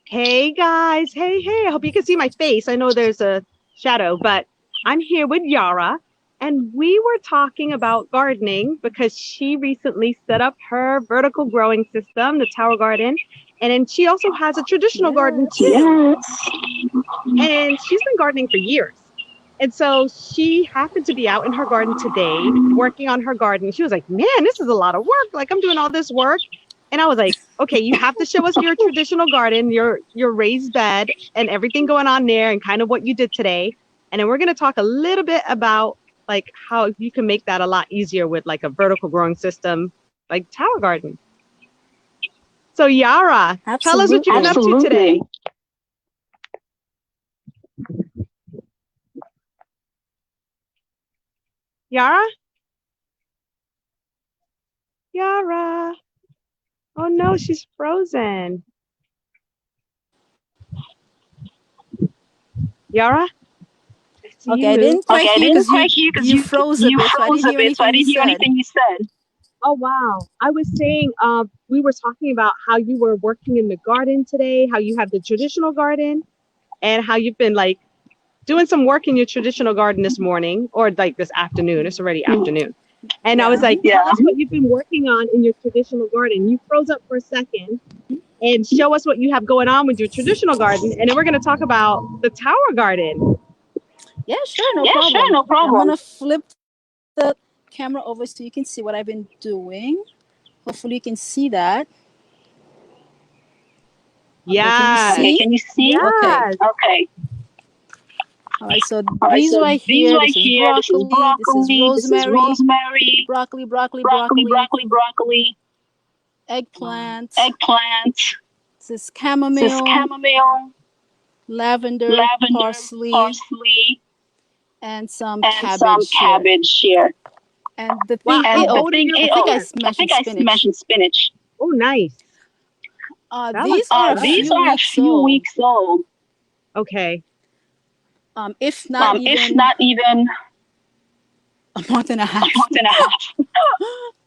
Hey guys, hey, I hope you can see my face. I know there's a shadow, but I'm here with Yara, and we were talking about gardening because she recently set up her vertical growing system, the Tower Garden, and then she also has a traditional garden Yes. too. And she's been gardening for years. And so she happened to be out in her garden today working on her garden. She was like, "Man, this is a lot of work. Like I'm doing all this work." And I was like, "Okay, you have to show us your traditional garden, your raised bed and everything going on there and kind of what you did today. And then we're going to talk a little bit about like how you can make that a lot easier with like a vertical growing system like Tower Garden." So Yara, tell us what you've been up to today. Yara? Yara. Oh no, she's frozen. Yara? Okay, I didn't quite hear because you froze a You bit, so I froze didn't a hear bit, so I anything you didn't hear said. anything you said. Oh wow. I was saying we were talking about how you were working in the garden today, how you have the traditional garden, and how you've been like doing some work in your traditional garden this morning or like this afternoon. It's already afternoon. And I was Yeah. like, tell us what you've been working on in your traditional garden. You froze up for a second and show us what you have going on with your traditional garden. And then we're going to talk about the Tower Garden. Yeah, sure, no Yeah, problem. sure, no I'm problem. gonna flip the camera over so you can see what I've been doing. Hopefully, you can see that. Yeah. Okay, Can you see? Yes. Okay. All right, so All right, these so right these here, right this is here, this is broccoli, this is broccoli, this is rosemary, rosemary, broccoli, broccoli, eggplant, eggplant, this is this is chamomile, chamomile, lavender, lavender, parsley, parsley, and some and some cabbage here. cabbage here. And the Wow. thing How is, old are your I think I plants? mentioned spinach. Mentioned spinach. Oh, nice. That looks These are a good. These few are a weeks few old. weeks old. Okay. If not If even not even a month and a a half. month and a half.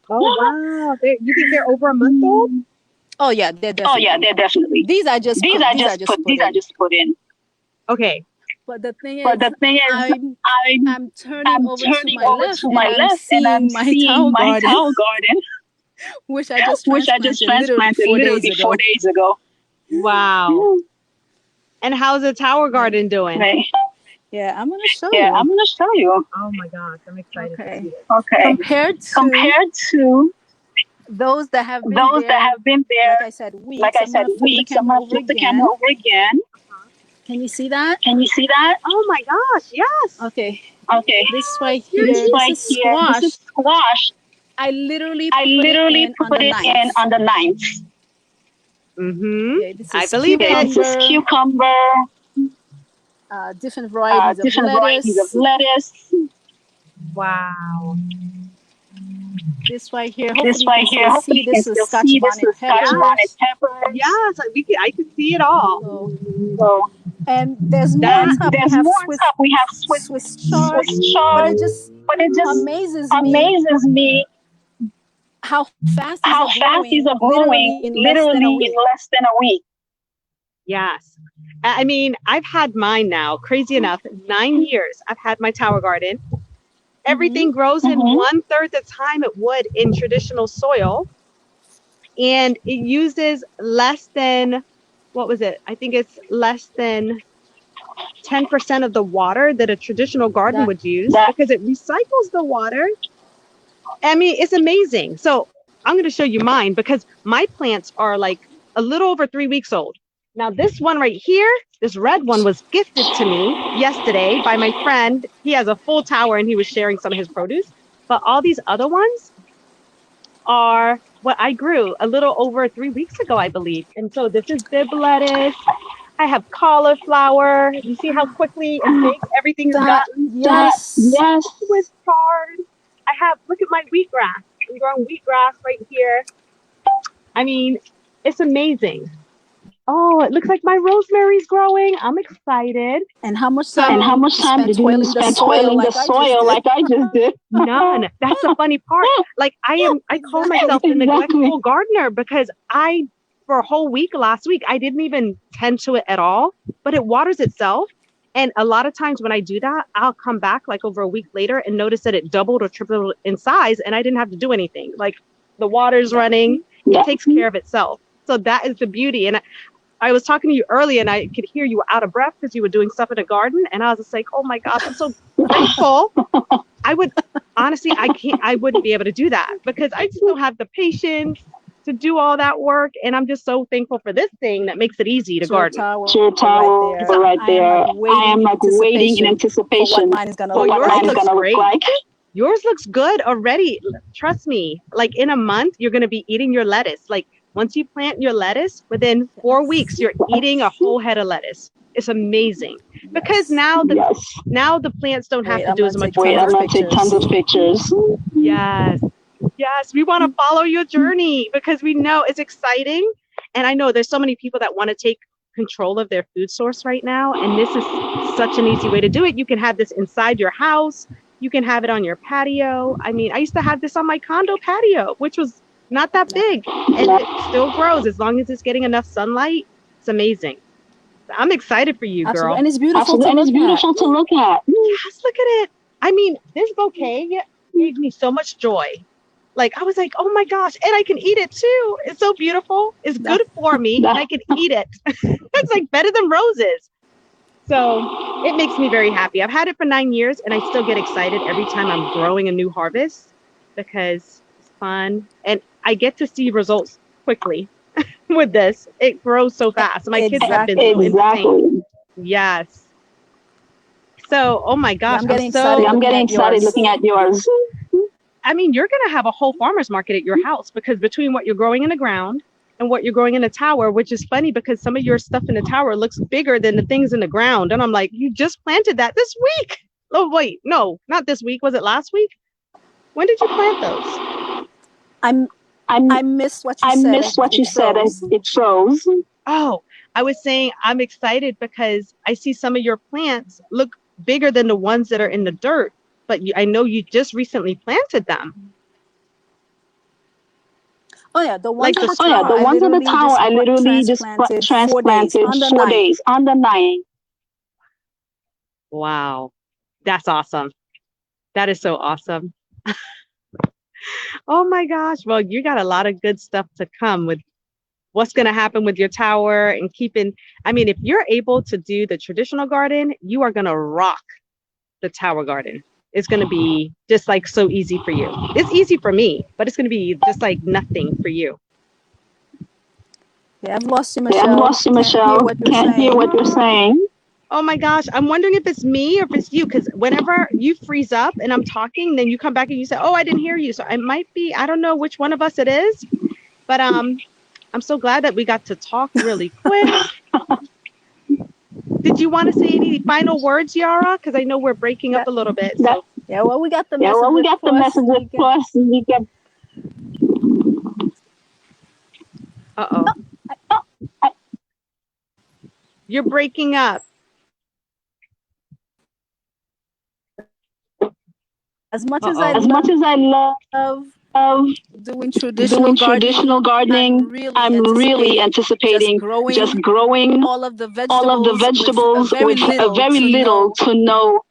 Oh, wow. You think they're over a month old? Oh yeah, they're Oh yeah, definitely. they're definitely. These I just put. These I just put These I in. just put in. Okay. But the thing But is, the thing is, I'm turning I'm over to turning my over left to and my I'm left and I'm seeing my seeing towel my garden, towel garden, which I just which I just transplanted literally transplanted 4 days literally ago. 4 days ago. Wow. And how's the Tower Right. Garden doing? Right. Yeah, I'm gonna show Yeah, you. I'm gonna show you. Oh my gosh, I'm excited to Okay. see this. Okay. Compared to those that have been those that there, have been there, like I said, weeks. I'm gonna flip the I'm camera gonna over flip the camera again. over again. Can you see that? Can you see that? Oh my gosh, yes. Okay. Okay. This right You're here, This this right is here, this squash. is squash. I literally I put it literally in on put the it in 9th. on the 9th. Mm-hmm. Okay, this I is believe it. This is cucumber, cucumber, different varieties of different varieties of lettuce. lettuce. Wow. This right here, This hopefully you can still see. This is Scotch bonnet Scotch bonnet peppers. peppers. Yes, I can see it all. So, and there's more on top. There's We have more on top. We have Swiss chard, Swiss but chard, it just but it just amazes me me how fast these how are fast these are growing growing in literally in less than a week. Yes. I mean, I've had mine now, crazy enough, 9 years. I've had my Tower Garden. Everything grows in 1/3 the time it would in traditional soil. And it uses less than, what was it? I think it's less than 10% of the water that a traditional garden would use because it recycles the water. I mean, it's amazing. So I'm going to show you mine because my plants are like a little over 3 weeks old. Now, this one right here, this red one was gifted to me yesterday by my friend. He has a full tower and he was sharing some of his produce. But all these other ones are what I grew a little over 3 weeks ago, I believe. And so this is bib lettuce. I have cauliflower. You see how quickly and big everything has gotten? Yes. Swiss chard. I have, look at my wheatgrass. I'm growing wheatgrass right here. I mean, it's amazing. Oh, it looks like my rosemary's growing. I'm excited. And how much time did you spend toiling the soil like I just did? None. That's the funny part. Like I call myself the neglectful gardener because I for a whole week last week. I didn't even tend to it at all, but it waters itself. And a lot of times when I do that, I'll come back like over a week later and notice that it doubled or tripled in size and I didn't have to do anything. Like the water's running, it takes care of itself. So that is the beauty. And I was talking to you earlier and I could hear you were out of breath because you were doing stuff in the garden. And I was just like, oh my gosh, I'm so grateful. I would honestly, I wouldn't be able to do that because I just don't have the patience to do all that work. And I'm just so thankful for this thing that makes it easy to garden. Your tower right there. I am like waiting in anticipation for what mine is gonna for look what like. mine is gonna look like. Yours looks good already. Trust me. Like in a month, you're going to be eating your lettuce. Like once you plant your lettuce, within 4 weeks, you're eating a whole head of lettuce. It's amazing because now the plants don't have to do as much work. I'm gonna take tons of pictures. Yes, we want to follow your journey because we know it's exciting. And I know there's so many people that want to take control of their food source right now. And this is such an easy way to do it. You can have this inside your house. You can have it on your patio. I mean, I used to have this on my condo patio, which was not that big. And it still grows as long as it's getting enough sunlight. It's amazing. I'm excited for you, girl. Absolutely. And it's beautiful to look at. Yes, look at it. I mean, this bouquet gave me so much joy. Like, I was like, oh my gosh, and I can eat it too. It's so beautiful. It's good for me, and I can eat it. It's like better than roses. So it makes me very happy. I've had it for 9 years, and I still get excited every time I'm growing a new harvest because it's fun. And I get to see results quickly with this. It grows so fast. My kids have been so entertained. Yes. So, oh my gosh, I'm getting excited looking at yours. I mean, you're going to have a whole farmer's market at your house because between what you're growing in the ground and what you're growing in the tower, which is funny because some of your stuff in the tower looks bigger than the things in the ground. And I'm like, you just planted that this week. Oh, wait, no, not this week. Was it last week? When did you plant those? I missed what you said. I missed what you said. It froze. Oh, I was saying I'm excited because I see some of your plants look bigger than the ones that are in the dirt. But I know you just recently planted them. Oh yeah, the ones in the tower, I literally just transplanted 4 days on the 9th. Wow, that's awesome. That is so awesome. Oh my gosh. Well, you got a lot of good stuff to come with what's going to happen with your tower and I mean, if you're able to do the traditional garden, you are going to rock the tower garden. It's going to be just like so easy for you. It's easy for me, but it's going to be just like nothing for you. Yeah, I've lost you, Michelle. Can't hear what you're saying. Oh my gosh. I'm wondering if it's me or if it's you, because whenever you freeze up and I'm talking, then you come back and you say, oh, I didn't hear you. So it might be, I don't know which one of us it is, but I'm so glad that we got to talk really quick. Did you want to say any final words, Yara? Because I know we're breaking up a little bit. So. Yeah, well, we got the message. Uh-oh. You're breaking up. As much as I love doing traditional gardening, I'm really anticipating just growing all of the vegetables with a very little to no.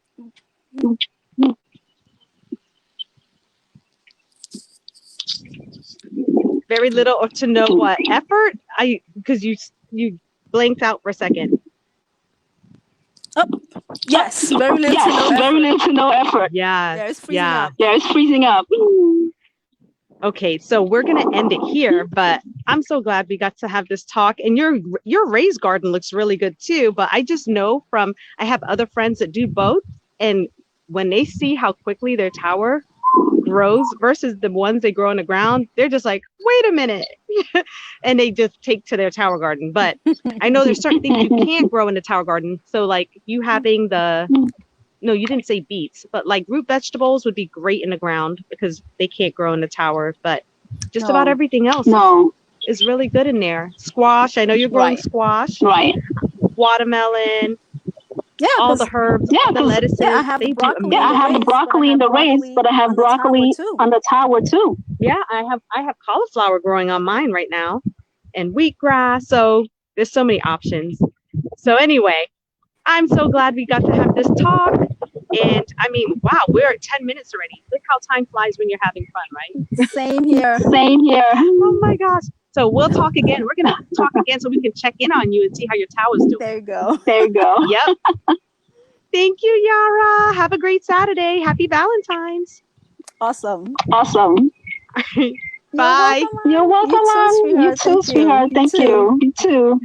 Very little or to no what effort? Because you blanked out for a second. Oh, yes, very little to no effort. Yeah, it's freezing up. Okay, so we're gonna end it here, but I'm so glad we got to have this talk. And your raised garden looks really good too. But I just know I have other friends that do both, and when they see how quickly their tower grows versus the ones they grow in the ground, they're just like, wait a minute. And they just take to their tower garden. But I know there's certain things you can't grow in the tower garden. So like you having no, you didn't say beets, but like root vegetables would be great in the ground because they can't grow in the tower. But just about everything else is really good in there. Squash. I know you're growing squash. Right. Watermelon. Yeah, all the herbs, the lettuces. Yeah, I have broccoli. I have broccoli in the raised, but I have broccoli on the tower too. Yeah, I have cauliflower growing on mine right now, and wheatgrass. So there's so many options. So anyway, I'm so glad we got to have this talk. And I mean, wow, we're at 10 minutes already. Look how time flies when you're having fun, right? Same here. Same here. Oh my gosh. So we'll talk again. We're going to talk again so we can check in on you and see how your tower's doing. There you go. There you go. Yep. Thank you, Yara. Have a great Saturday. Happy Valentine's. Awesome. Awesome. Bye. You're welcome. You too, You too, sweetheart. Thank you. You too.